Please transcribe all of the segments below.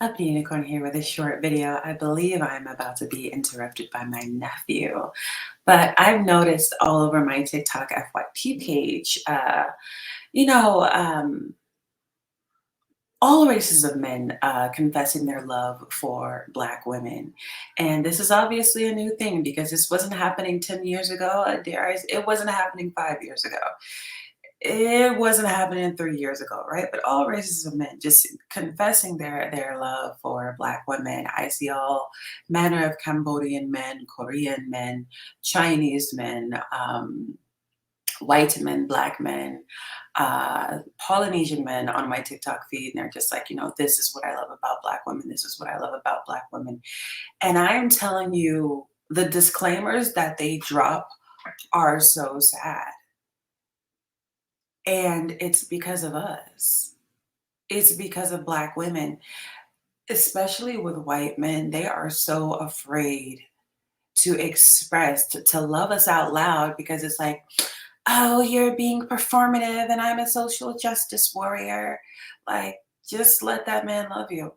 Uppity Unicorn here with a short video. I believe I'm about to be interrupted by my nephew, but I've noticed all over my TikTok FYP page, you know, um, all races of men confessing their love for Black women. And this is obviously a new thing because this wasn't happening 10 years ago. It wasn't happening 5 years ago. It wasn't happening 3 years ago, right? But all races of men just confessing their love for Black women. I see all manner of Cambodian men, Korean men, Chinese men, white men, Black men, Polynesian men on my TikTok feed, and they're just like, this is what I love about Black women. This is what I love about Black women. And I am telling you, the disclaimers that they drop are so sad. And it's because of us. It's because of Black women, especially with white men. They are so afraid to express, to love us out loud because it's like, oh, you're being performative and I'm a social justice warrior. Like, just let that man love you.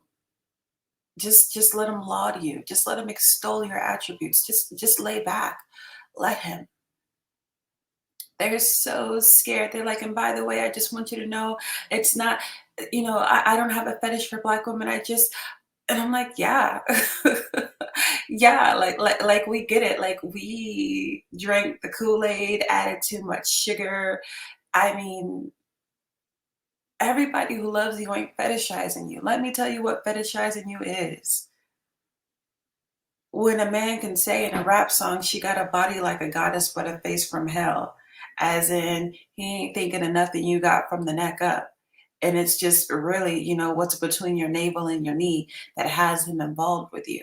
Just let him laud you. Just let him extol your attributes. Just lay back. Let him. They're so scared. They're like, and by the way, I just want you to know it's not, I don't have a fetish for Black women. And I'm like, yeah. Yeah, like we get it. Like we drank the Kool-Aid, added too much sugar. I mean, everybody who loves you ain't fetishizing you. Let me tell you what fetishizing you is. When a man can say in a rap song, she got a body like a goddess, but a face from hell, as in he ain't thinking of nothing you got from the neck up. And it's just really, what's between your navel and your knee that has him involved with you.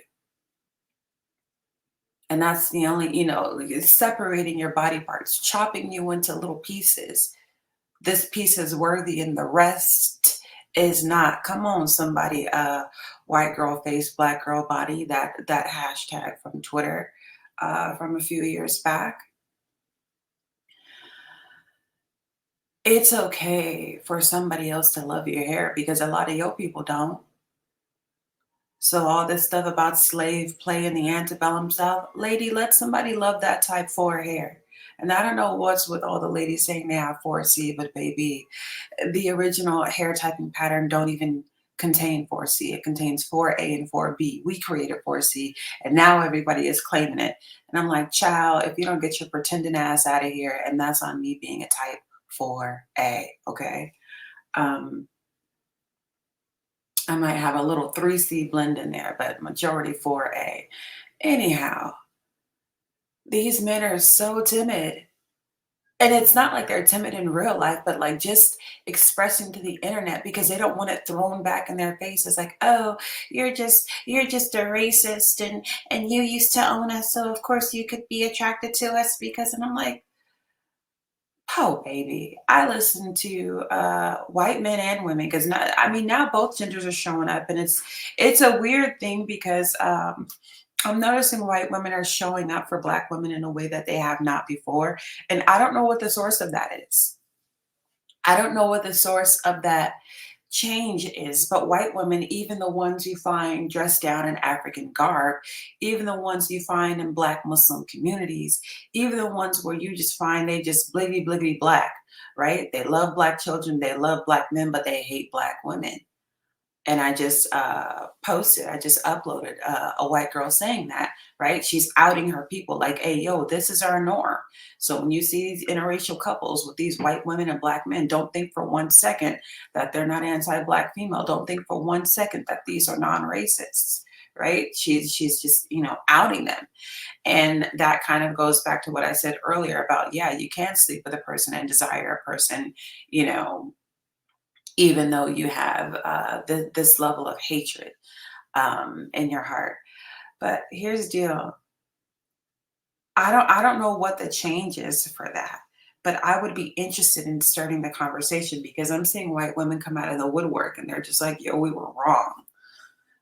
And that's the only, like, separating your body parts, chopping you into little pieces. This piece is worthy and the rest is not. Come on, somebody, white girl face, Black girl body, that hashtag from Twitter from a few years back. It's okay for somebody else to love your hair because a lot of your people don't. So all this stuff about slave play in the antebellum South, lady, let somebody love that type 4 hair. And I don't know what's with all the ladies saying they have 4C, but baby, the original hair typing pattern don't even contain 4C. It contains 4A and 4B. We created 4C, and now everybody is claiming it. And I'm like, child, if you don't get your pretending ass out of here, and that's on me being a type 4A, okay? Um, I might have a little 3C blend in there, but majority 4A. Anyhow, these men are so timid. And it's not like they're timid in real life, but like just expressing to the internet because they don't want it thrown back in their faces like, oh, you're just a racist and you used to own us, so of course you could be attracted to us because, and I'm like, oh, baby, I listen to white men and women because now both genders are showing up, and it's a weird thing because I'm noticing white women are showing up for Black women in a way that they have not before, and I don't know what the source of that is. I don't know what the source of that change is, but white women, even the ones you find dressed down in African garb, even the ones you find in Black Muslim communities, even the ones where you just find they just bliggity bliggity Black, right? They love Black children, they love Black men, but they hate Black women. And I just I just uploaded a white girl saying that, right? She's outing her people like, hey, yo, this is our norm. So when you see these interracial couples with these white women and Black men, don't think for 1 second that they're not anti-Black female. Don't think for 1 second that these are non-racists, right? She's just, outing them. And that kind of goes back to what I said earlier about, yeah, you can sleep with a person and desire a person, you know, even though you have this level of hatred in your heart. But here's the deal. I don't know what the change is for that, but I would be interested in starting the conversation because I'm seeing white women come out of the woodwork and they're just like, yo, we were wrong.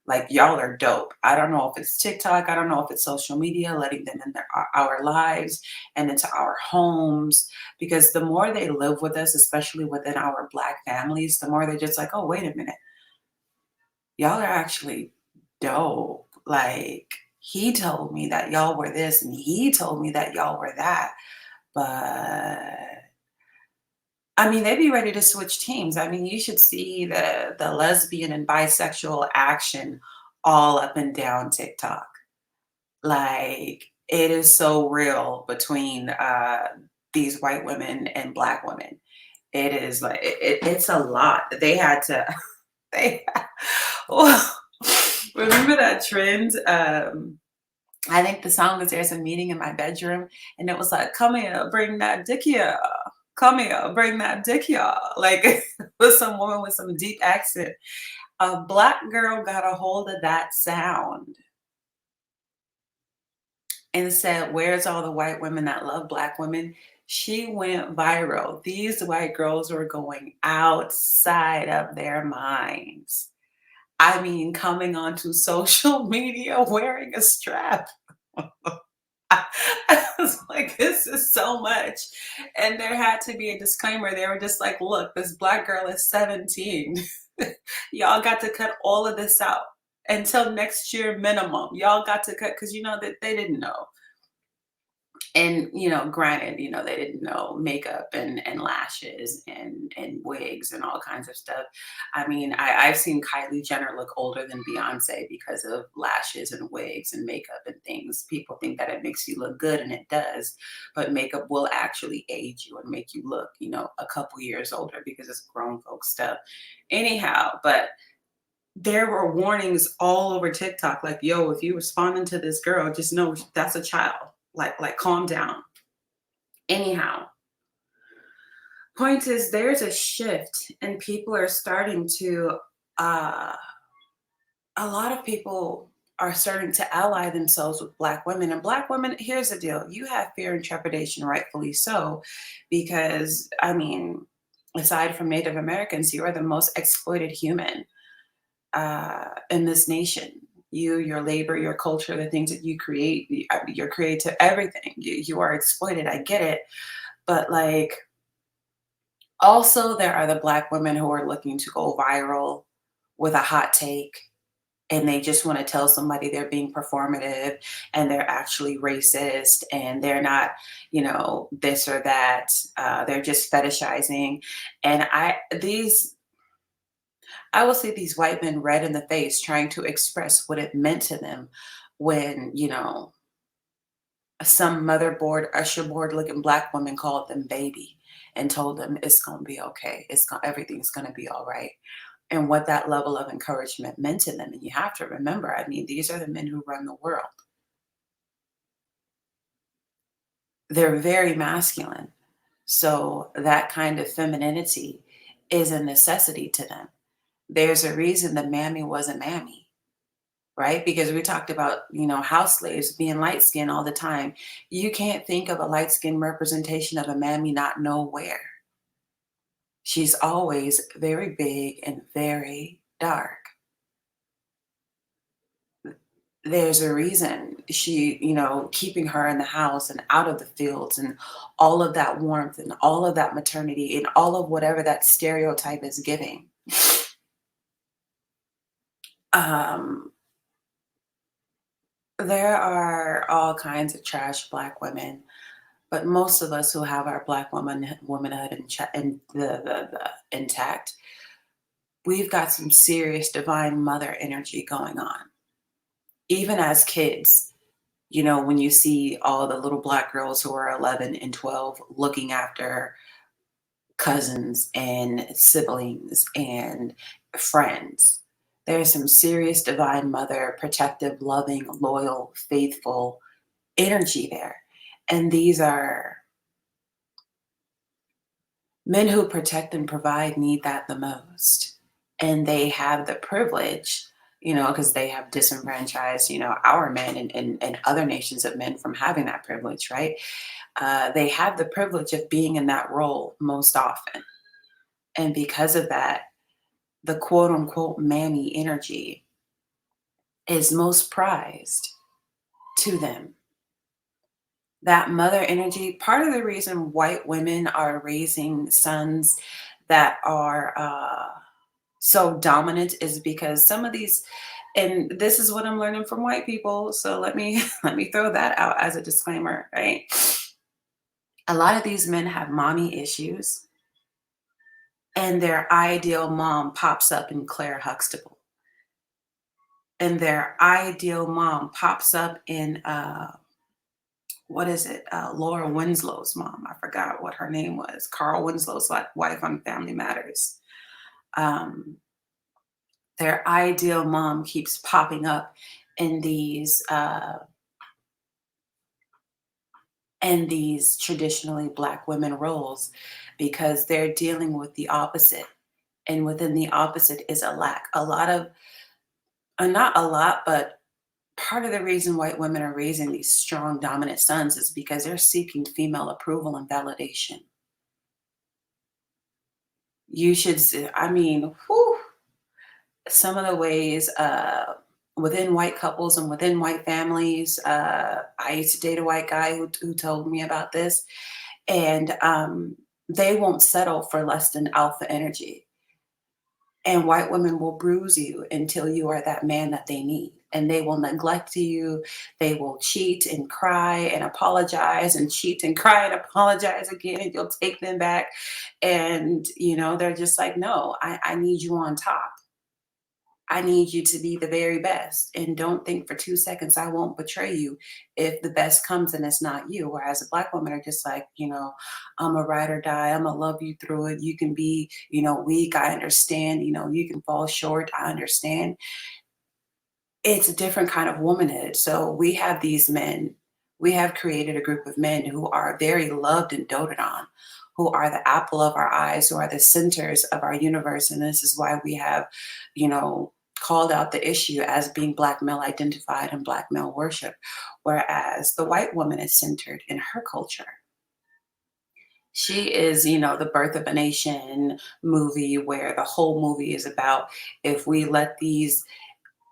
Like y'all are dope. I don't know if it's TikTok. I don't know if it's social media letting them in our lives and into our homes. Because the more they live with us, especially within our Black families, the more they're just like, oh, wait a minute. Y'all are actually dope. Like, he told me that y'all were this and he told me that y'all were that. But I mean, they'd be ready to switch teams. I mean, you should see the lesbian and bisexual action all up and down TikTok. Like, it is so real between these white women and black women. It is like it's a lot. They had to they well, remember that trend? I think the song was "There's a Meeting in My Bedroom," and it was like, "Come here, bring that dick here. Come here, bring that dick here." Like with some woman with some deep accent. A black girl got a hold of that sound and said, "Where's all the white women that love black women?" She went viral. These white girls were going outside of their minds. I mean, coming onto social media wearing a strap. I was like, this is so much. And there had to be a disclaimer. They were just like, look, this black girl is 17. Y'all got to cut all of this out until next year minimum. Y'all got to cut because you know that they didn't know. And granted, they didn't know makeup and lashes and wigs and all kinds of stuff. I mean, I've seen Kylie Jenner look older than Beyonce because of lashes and wigs and makeup and things. People think that it makes you look good, and it does, but makeup will actually age you and make you look, a couple years older because it's grown folk stuff. Anyhow, but there were warnings all over TikTok, like, yo, if you responding to this girl, just know that's a child. Like calm down. Anyhow, point is there's a shift and people are starting to uh a lot of people are starting to ally themselves with black women. And black women, here's the deal. You have fear and trepidation, rightfully so, because I mean, aside from Native Americans, you are the most exploited human in this nation. Your labor, your culture, the things that you create, your creative, everything. You are exploited. I get it. But like, also, there are the black women who are looking to go viral with a hot take, and they just want to tell somebody they're being performative and they're actually racist and they're not, this or that. They're just fetishizing. And I will see these white men red in the face trying to express what it meant to them when, some motherboard, usher board looking black woman called them baby and told them it's gonna be okay. Everything's gonna be all right. And what that level of encouragement meant to them. And you have to remember, I mean, these are the men who run the world. They're very masculine. So that kind of femininity is a necessity to them. There's a reason the mammy wasn't mammy, right? Because we talked about, house slaves being light skinned all the time. You can't think of a light skinned representation of a mammy not nowhere. She's always very big and very dark. There's a reason she, keeping her in the house and out of the fields and all of that warmth and all of that maternity and all of whatever that stereotype is giving. Um, there are all kinds of trash black women, but most of us who have our black womanhood and the intact, we've got some serious divine mother energy going on. Even as kids, when you see all the little black girls who are 11 and 12 looking after cousins and siblings and friends, there's some serious divine mother, protective, loving, loyal, faithful energy there. And these are men who protect and provide need that the most. And they have the privilege, because they have disenfranchised, our men and other nations of men from having that privilege, right? They have the privilege of being in that role most often. And because of that, the quote unquote mammy energy is most prized to them. That mother energy, part of the reason white women are raising sons that are so dominant is because some of these, and this is what I'm learning from white people, so let me let me throw that out as a disclaimer, right? A lot of these men have mommy issues, and their ideal mom pops up in Claire Huxtable, and their ideal mom pops up in what is it? Laura Winslow's mom. I forgot what her name was. Carl Winslow's wife on Family Matters. Um, their ideal mom keeps popping up in these traditionally black women roles because they're dealing with the opposite. And within the opposite is a lack. A lot of, not a lot, but part of the reason white women are raising these strong, dominant sons is because they're seeking female approval and validation. You should see, I mean, whew, some of the ways within white couples and within white families. I used to date a white guy who told me about this, and they won't settle for less than alpha energy. And white women will bruise you until you are that man that they need. And they will neglect you. They will cheat and cry and apologize and cheat and cry and apologize again. And you'll take them back. And, they're just like, no, I need you on top. I need you to be the very best. And don't think for 2 seconds I won't betray you if the best comes and it's not you. Whereas the black women are just like, I'm a ride or die. I'm gonna love you through it. You can be, weak. I understand. You can fall short. I understand. It's a different kind of womanhood. So we have these men, we have created a group of men who are very loved and doted on, who are the apple of our eyes, who are the centers of our universe. And this is why we have, called out the issue as being black male identified and black male worship. Whereas the white woman is centered in her culture. She is, the Birth of a Nation movie where the whole movie is about if we let these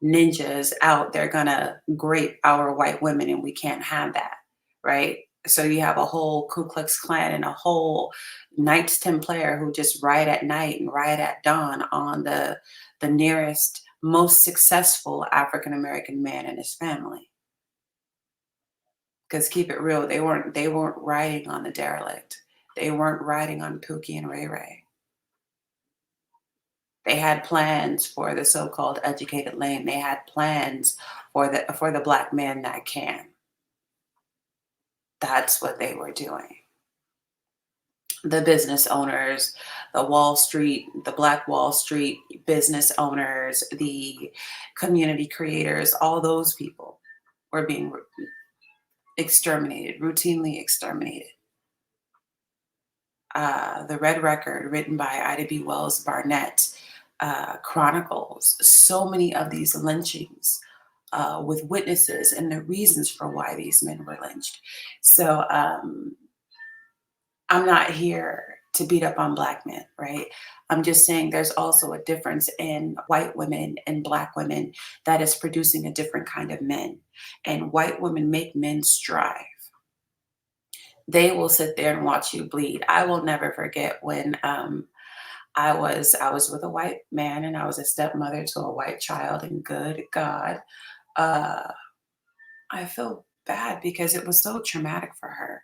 ninjas out, they're gonna grape our white women, and we can't have that, right? So you have a whole Ku Klux Klan and a whole Knights Templar who just ride at night and ride at dawn on the nearest, most successful African American man and his family. Because keep it real, they weren't riding on the derelict. They weren't riding on Pookie and Ray Ray. They had plans for the so-called educated lane. They had plans for the black man that can. That's what they were doing. The business owners, the Black Wall Street business owners, the community creators, all those people were being exterminated, routinely exterminated. The Red Record, written by Ida B. Wells Barnett, chronicles so many of these lynchings with witnesses and the reasons for why these men were lynched. So I'm not here to beat up on black men, right? I'm just saying there's also a difference in white women and black women that is producing a different kind of men. And white women make men strive. They will sit there and watch you bleed. I will never forget when I was with a white man and I was a stepmother to a white child, and good God, uh, I feel bad because it was so traumatic for her.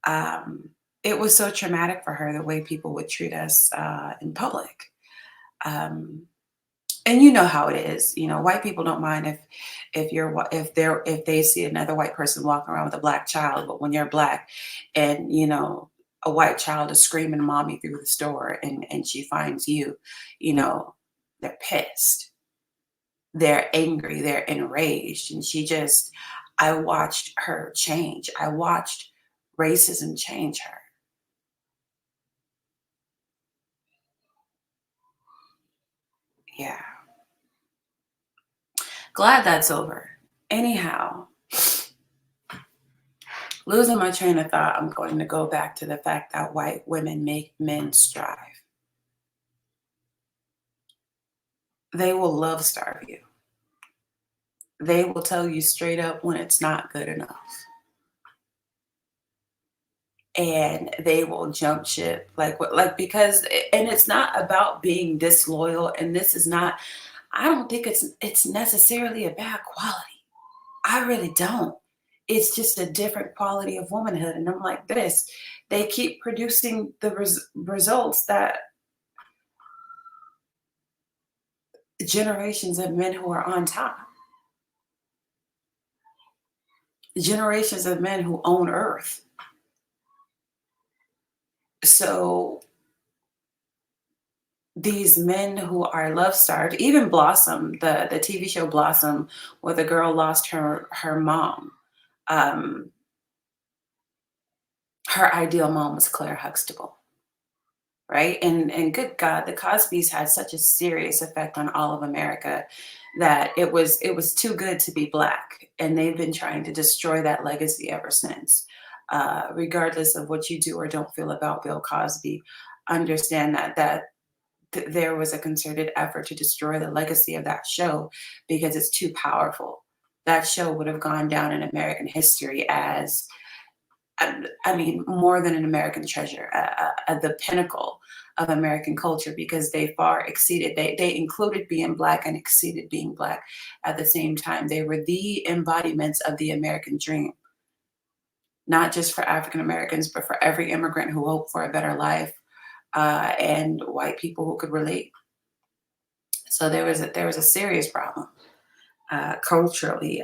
Um, it was so traumatic for her the way people would treat us in public. Um, and you know how it is. White people don't mind if they see another white person walking around with a black child, but when you're black, and a white child is screaming mommy through the store, and she finds you, you know, they're pissed, they're angry, they're enraged, and I watched her change. I watched racism change her. Yeah, glad that's over. Anyhow, losing my train of thought, I'm going to go back to the fact that white women make men strive. They will love starve you. They will tell you straight up when it's not good enough. and they will jump ship like what like because and it's not about being disloyal, and this is not, I don't think it's necessarily a bad quality. I really don't. It's just a different quality of womanhood, and I'm like this. They keep producing the results that generations of men who are on top, generations of men who own Earth. So these men who are love starved, even Blossom, the TV show Blossom, where the girl lost her mom. Um, Her ideal mom was Claire Huxtable, right? And good God, the Cosbys had such a serious effect on all of America that it was too good to be black, and they've been trying to destroy that legacy ever since. Regardless of what you do or don't feel about Bill Cosby, understand that there was a concerted effort to destroy the legacy of that show because it's too powerful. That show would have gone down in American history as, I mean, more than an American treasure, the pinnacle of American culture because they far exceeded, they included being black and exceeded being black at the same time. They were the embodiments of the American dream, not just for African Americans, but for every immigrant who hoped for a better life, and white people who could relate. So there was a serious problem culturally.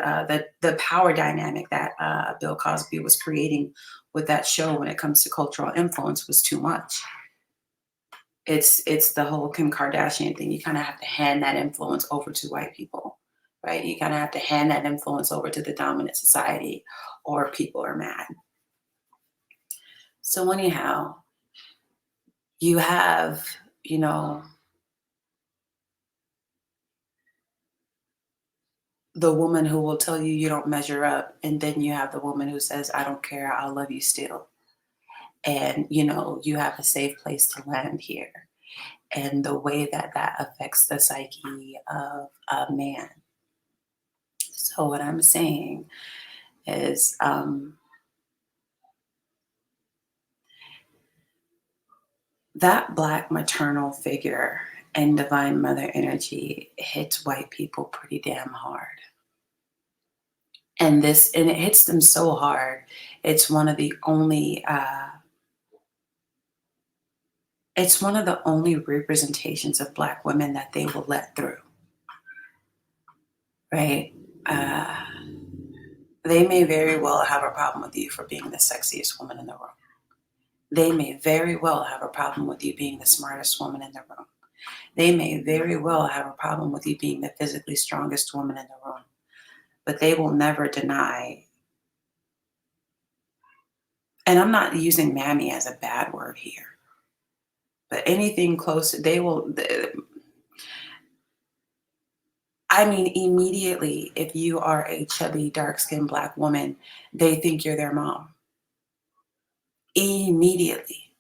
The power dynamic that Bill Cosby was creating with that show when it comes to cultural influence was too much. It's the whole Kim Kardashian thing. You kind of have to hand that influence over to white people, right? You kind of have to hand that influence over to the dominant society, or people are mad. So anyhow, you have, you know, the woman who will tell you you don't measure up, and then you have the woman who says, "I don't care, I'll love you still." And you have a safe place to land here, and the way that that affects the psyche of a man. So what I'm saying is, that black maternal figure and divine mother energy hits white people pretty damn hard, and it hits them so hard. It's one of the only it's one of the only representations of black women that they will let through, right? uh, They may very well have a problem with you for being the sexiest woman in the room. They may very well have a problem with you being the smartest woman in the room. They may very well have a problem with you being the physically strongest woman in the room. But they will never deny, and I'm not using mammy as a bad word here, but anything close, they will, I mean, immediately, if you are a chubby, dark skinned black woman, they think you're their mom. Immediately.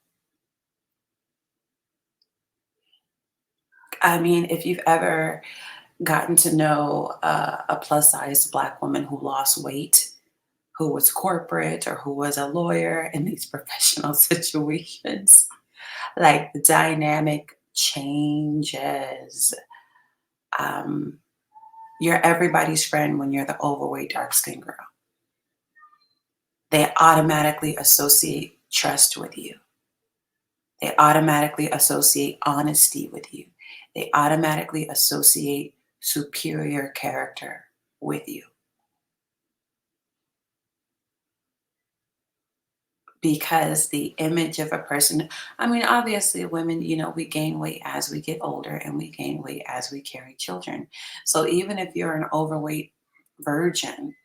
I mean, if you've ever gotten to know a plus sized black woman who lost weight, who was corporate or who was a lawyer in these professional situations, like the dynamic changes. Um, you're everybody's friend when you're the overweight, dark skinned girl. They automatically associate trust with you. They automatically associate honesty with you. They automatically associate superior character with you. Because the image of a person, I mean, obviously, women, we gain weight as we get older, and we gain weight as we carry children. So even if you're an overweight virgin,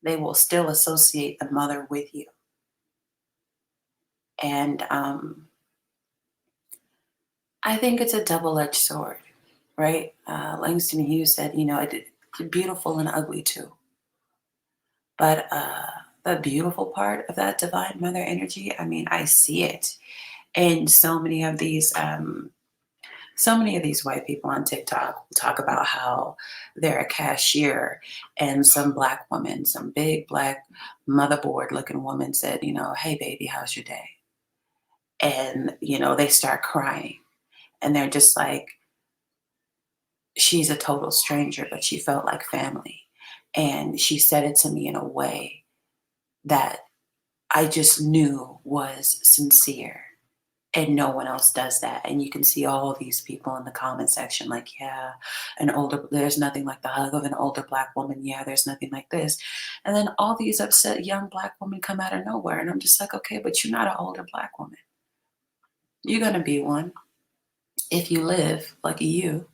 they will still associate the mother with you. And I think it's a double edged sword, right? Langston Hughes said, it's beautiful and ugly too. But the beautiful part of that divine mother energy, I mean, I see it in so many of these white people on TikTok will talk about how they're a cashier, and some black woman, some big black motherboard looking woman said, "Hey baby, how's your day?" And, they start crying and they're just like, she's a total stranger, but she felt like family. And she said it to me in a way that I just knew was sincere. And no one else does that. And you can see all these people in the comment section like, yeah, there's nothing like the hug of an older Black woman. Yeah, there's nothing like this. And then all these upset young Black women come out of nowhere. And I'm just like, okay, but you're not an older Black woman. You're going to be one if you live like you,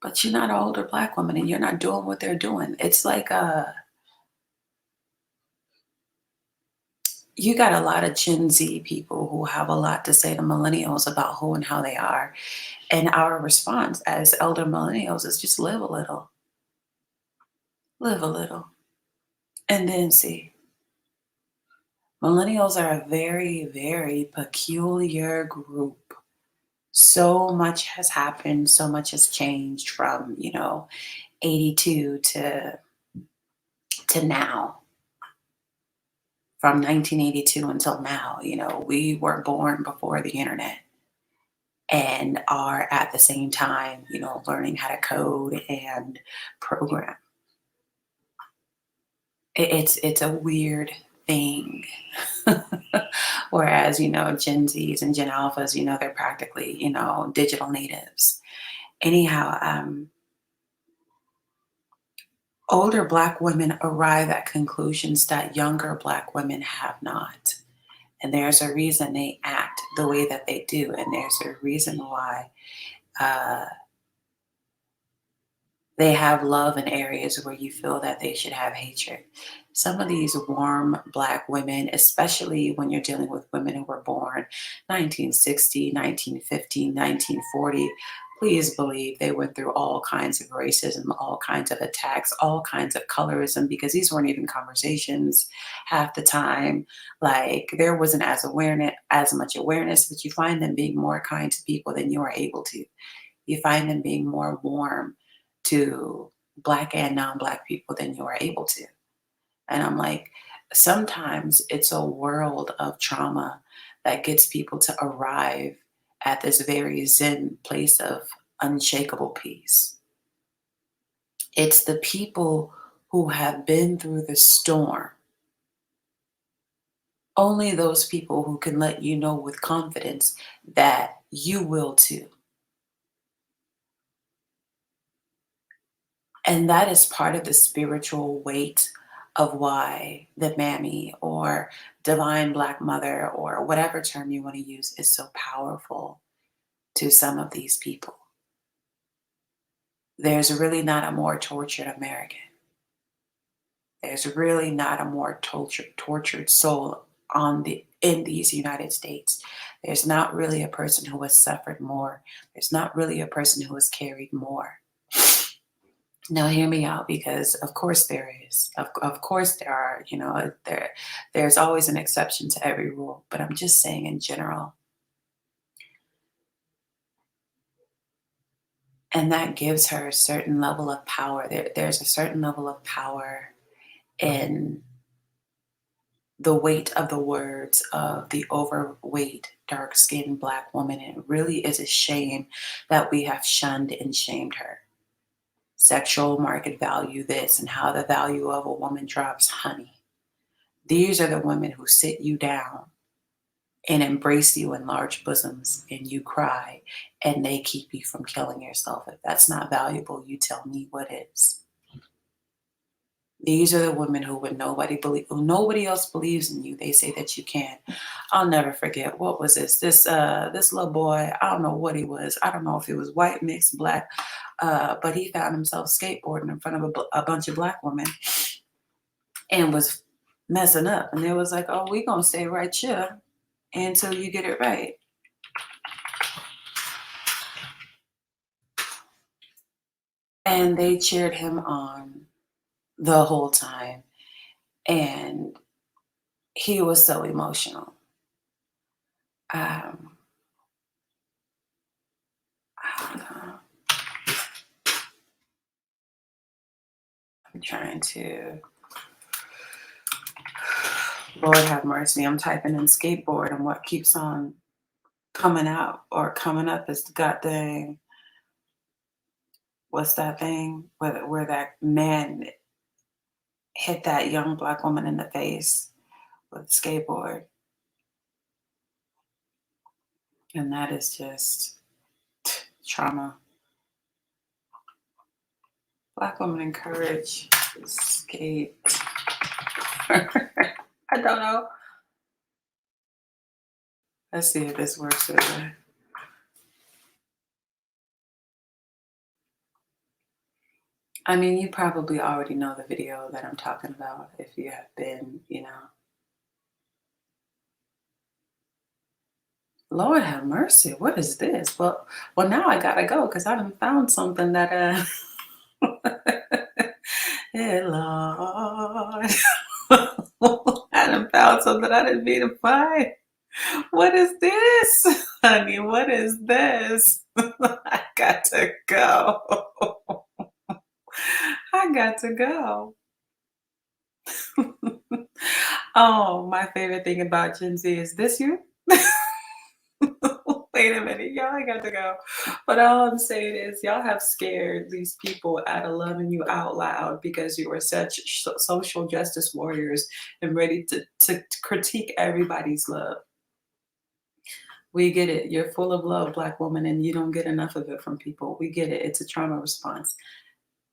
but you're not an older Black woman and you're not doing what they're doing. It's like, you got a lot of Gen Z people who have a lot to say to millennials about who and how they are. And our response as elder millennials is just live a little, and then see. Millennials are a very, very peculiar group. So much has happened, so much has changed from, 82 to now. From 1982 until now, we were born before the internet and are at the same time, learning how to code and program. It's a weird thing. Whereas, Gen Zs and Gen Alphas, they're practically, digital natives. Anyhow, older Black women arrive at conclusions that younger Black women have not. And there's a reason they act the way that they do. And there's a reason why uh, they have love in areas where you feel that they should have hatred. Some of these warm Black women, especially when you're dealing with women who were born 1960, 1950, 1940, please believe they went through all kinds of racism, all kinds of attacks, all kinds of colorism, because these weren't even conversations half the time. Like there wasn't as much awareness, but you find them being more kind to people than you are able to. You find them being more warm to Black and non-Black people than you are able to. And I'm like, sometimes it's a world of trauma that gets people to arrive at this very zen place of unshakable peace. It's the people who have been through the storm. Only those people who can let you know with confidence that you will too. And that is part of the spiritual weight of why the mammy or divine Black mother or whatever term you want to use is so powerful to some of these people. There's really not a more tortured American. There's really not a more tortured soul in these United States. There's not really a person who has suffered more. There's not really a person who has carried more. Now hear me out because of course there is. Of course there are, there's always an exception to every rule, but I'm just saying in general. And that gives her a certain level of power. There's a certain level of power in the weight of the words of the overweight, dark-skinned Black woman. And it really is a shame that we have shunned and shamed her. Sexual market value this and how the value of a woman drops, honey. These are the women who sit you down and embrace you in large bosoms and you cry and they keep you from killing yourself. If that's not valuable, you tell me what is. These are the women who when nobody else believes in you, they say that you can. I'll never forget, what was this? This little boy, I don't know what he was. I don't know if he was white, mixed, Black, but he found himself skateboarding in front of a bunch of Black women and was messing up. And they was like, oh, we gonna stay right here until you get it right. And they cheered him on the whole time. And he was so emotional. Um, I don't know. I'm trying to. Lord have mercy. I'm typing in skateboard, and what keeps on coming out or coming up is the goddamn, what's that thing where that man hit that young black woman in the face with a skateboard. And that is just trauma. Black women encourage skate. I don't know. Let's see if this works with it. I mean, you probably already know the video that I'm talking about if you have been, Lord have mercy. What is this? Well, now I gotta go because I done found something that hey Lord. I done found something I didn't mean to find. What is this? Honey, what is this? I got to go. I got to go. Oh, my favorite thing about Gen Z is this you? Wait a minute, y'all, I got to go. But all I'm saying is, y'all have scared these people out of loving you out loud because you were such social justice warriors and ready to critique everybody's love. We get it. You're full of love, Black woman, and you don't get enough of it from people. We get it. It's a trauma response.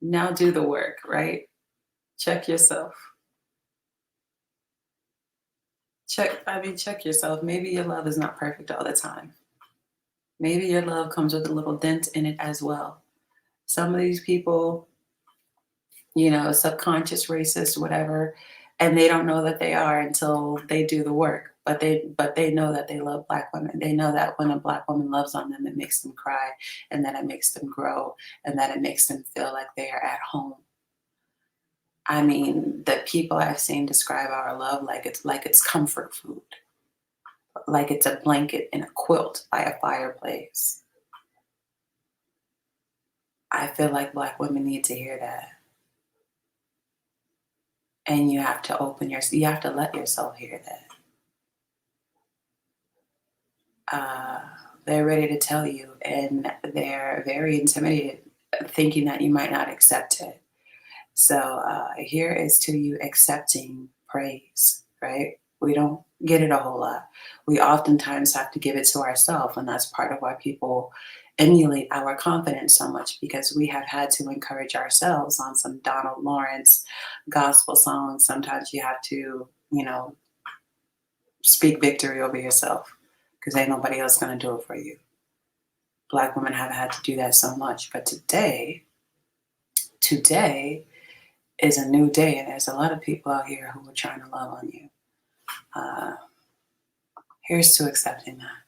Now do the work, right? Check yourself. Check yourself. Maybe your love is not perfect all the time. Maybe your love comes with a little dent in it as well. Some of these people, subconscious racist, whatever, and they don't know that they are until they do the work. But they know that they love Black women. They know that when a Black woman loves on them, it makes them cry, and that it makes them grow, and that it makes them feel like they are at home. I mean, the people I've seen describe our love like it's comfort food, like it's a blanket and a quilt by a fireplace. I feel like Black women need to hear that. And you have to let yourself hear that. Uh, they're ready to tell you, and they're very intimidated, thinking that you might not accept it. So here is to you accepting praise, right? We don't get it a whole lot. We oftentimes have to give it to ourselves, and that's part of why people emulate our confidence so much because we have had to encourage ourselves on some Donald Lawrence gospel songs. Sometimes you have to, speak victory over yourself because ain't nobody else going to do it for you. Black women have had to do that so much, but today is a new day, and there's a lot of people out here who are trying to love on you. Uh, Here's to accepting that.